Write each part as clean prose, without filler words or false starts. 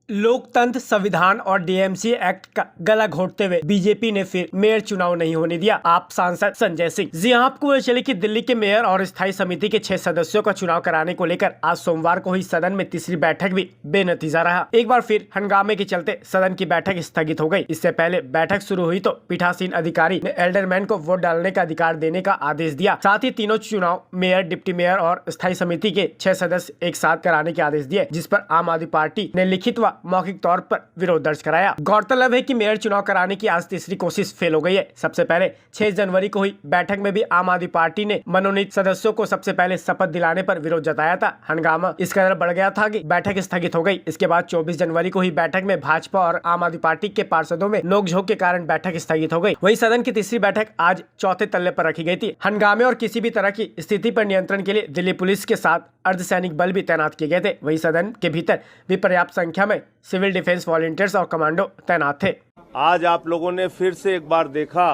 लोकतंत्र, संविधान और डीएमसी एक्ट का गला घोटते हुए बीजेपी ने फिर मेयर चुनाव नहीं होने दिया। आप सांसद संजय सिंह जी, आपको पता चले कि दिल्ली के मेयर और स्थायी समिति के 6 सदस्यों का चुनाव कराने को लेकर आज सोमवार को हुई सदन में तीसरी बैठक भी बेनतीजा रहा। एक बार फिर हंगामे के चलते सदन की बैठक स्थगित हो गई। इससे पहले बैठक शुरू हुई तो पीठासीन अधिकारी ने एल्डरमैन को वोट डालने का अधिकार देने का आदेश दिया। साथ ही तीनों चुनाव मेयर, डिप्टी मेयर और स्थायी समिति के 6 सदस्य एक साथ कराने के आदेश दिए, जिस पर आम आदमी पार्टी ने लिखित व मौखिक तौर पर विरोध दर्ज कराया। गौरतलब है कि मेयर चुनाव कराने की आज तीसरी कोशिश फेल हो गई है। सबसे पहले 6 जनवरी को हुई बैठक में भी आम आदमी पार्टी ने मनोनीत सदस्यों को सबसे पहले शपथ दिलाने पर विरोध जताया था। हंगामा इस कदर बढ़ गया था कि बैठक स्थगित हो गई। इसके बाद 24 जनवरी को हुई बैठक में भाजपा और आम आदमी पार्टी के पार्षदों में नोकझोंक के कारण बैठक स्थगित हो गई। वही सदन की तीसरी बैठक आज चौथे तल्ले पर रखी गई थी। हंगामे और किसी भी तरह की स्थिति पर नियंत्रण के लिए दिल्ली पुलिस के साथ अर्धसैनिक बल भी तैनात किए गए थे। वही सदन के भीतर भी पर्याप्त संख्या में सिविल डिफेंस वॉलंटियर्स और कमांडो तैनात थे। आज आप लोगों ने फिर से एक बार देखा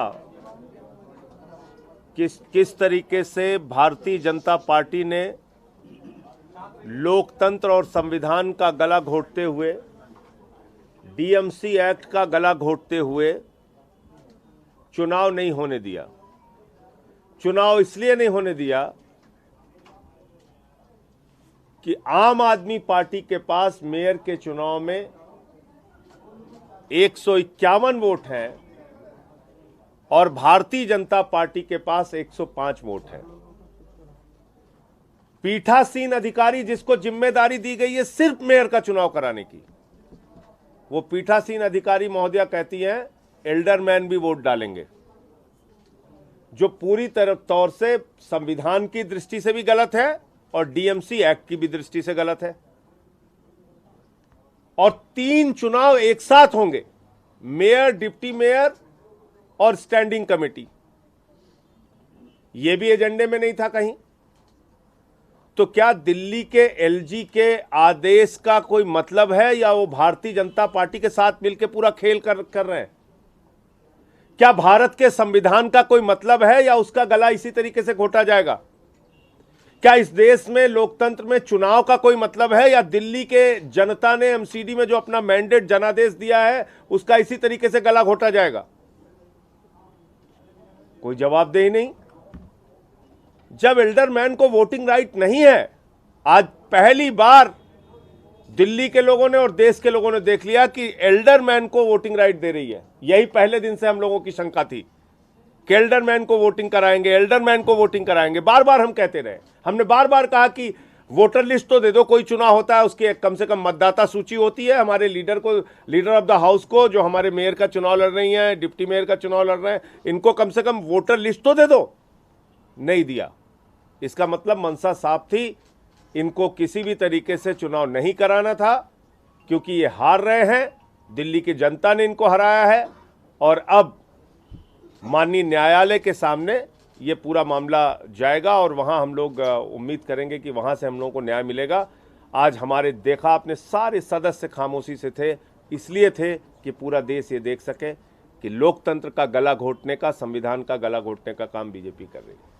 किस तरीके से भारतीय जनता पार्टी ने लोकतंत्र और संविधान का गला घोटते हुए, डीएमसी एक्ट का गला घोटते हुए चुनाव नहीं होने दिया। चुनाव इसलिए नहीं होने दिया कि आम आदमी पार्टी के पास मेयर के चुनाव में 151 वोट हैं और भारतीय जनता पार्टी के पास 105 वोट हैं। पीठासीन अधिकारी जिसको जिम्मेदारी दी गई है सिर्फ मेयर का चुनाव कराने की, वो पीठासीन अधिकारी महोदया कहती हैं एल्डरमैन भी वोट डालेंगे, जो पूरी तरह तौर से संविधान की दृष्टि से भी गलत है और डीएमसी एक्ट की भी दृष्टि से गलत है। और 3 चुनाव एक साथ होंगे, मेयर, डिप्टी मेयर और स्टैंडिंग कमेटी। यह भी एजेंडे में नहीं था कहीं। तो क्या दिल्ली के एलजी के आदेश का कोई मतलब है या वो भारतीय जनता पार्टी के साथ मिलकर पूरा खेल कर रहे हैं? क्या भारत के संविधान का कोई मतलब है या उसका गला इसी तरीके से घोटा जाएगा? क्या इस देश में लोकतंत्र में चुनाव का कोई मतलब है या दिल्ली के जनता ने एमसीडी में जो अपना मैंडेट जनादेश दिया है उसका इसी तरीके से गला घोटा जाएगा? कोई जवाबदेही नहीं। जब एल्डरमैन को वोटिंग राइट नहीं है, आज पहली बार दिल्ली के लोगों ने और देश के लोगों ने देख लिया कि एल्डरमैन को वोटिंग राइट दे रही है। यही पहले दिन से हम लोगों की शंका थी कि एल्डरमैन को वोटिंग कराएंगे, एल्डरमैन को वोटिंग कराएंगे। बार बार हम कहते रहे, हमने बार बार कहा कि वोटर लिस्ट तो दे दो, कोई चुनाव होता है उसकी कम से कम मतदाता सूची होती है। हमारे लीडर ऑफ द हाउस को, जो हमारे मेयर का चुनाव लड़ रही हैं, डिप्टी मेयर का चुनाव लड़ रहे हैं, इनको कम से कम वोटर लिस्ट तो दे दो। नहीं दिया। इसका मतलब मंशा साफ थी, इनको किसी भी तरीके से चुनाव नहीं कराना था, क्योंकि ये हार रहे हैं। दिल्ली की जनता ने इनको हराया है और अब माननीय न्यायालय के सामने ये पूरा मामला जाएगा और वहाँ हम लोग उम्मीद करेंगे कि वहाँ से हम लोगों को न्याय मिलेगा। आज हमारे देखा आपने सारे सदस्य खामोशी से थे, इसलिए थे कि पूरा देश ये देख सके कि लोकतंत्र का गला घोटने का, संविधान का गला घोटने का काम बीजेपी कर रही है।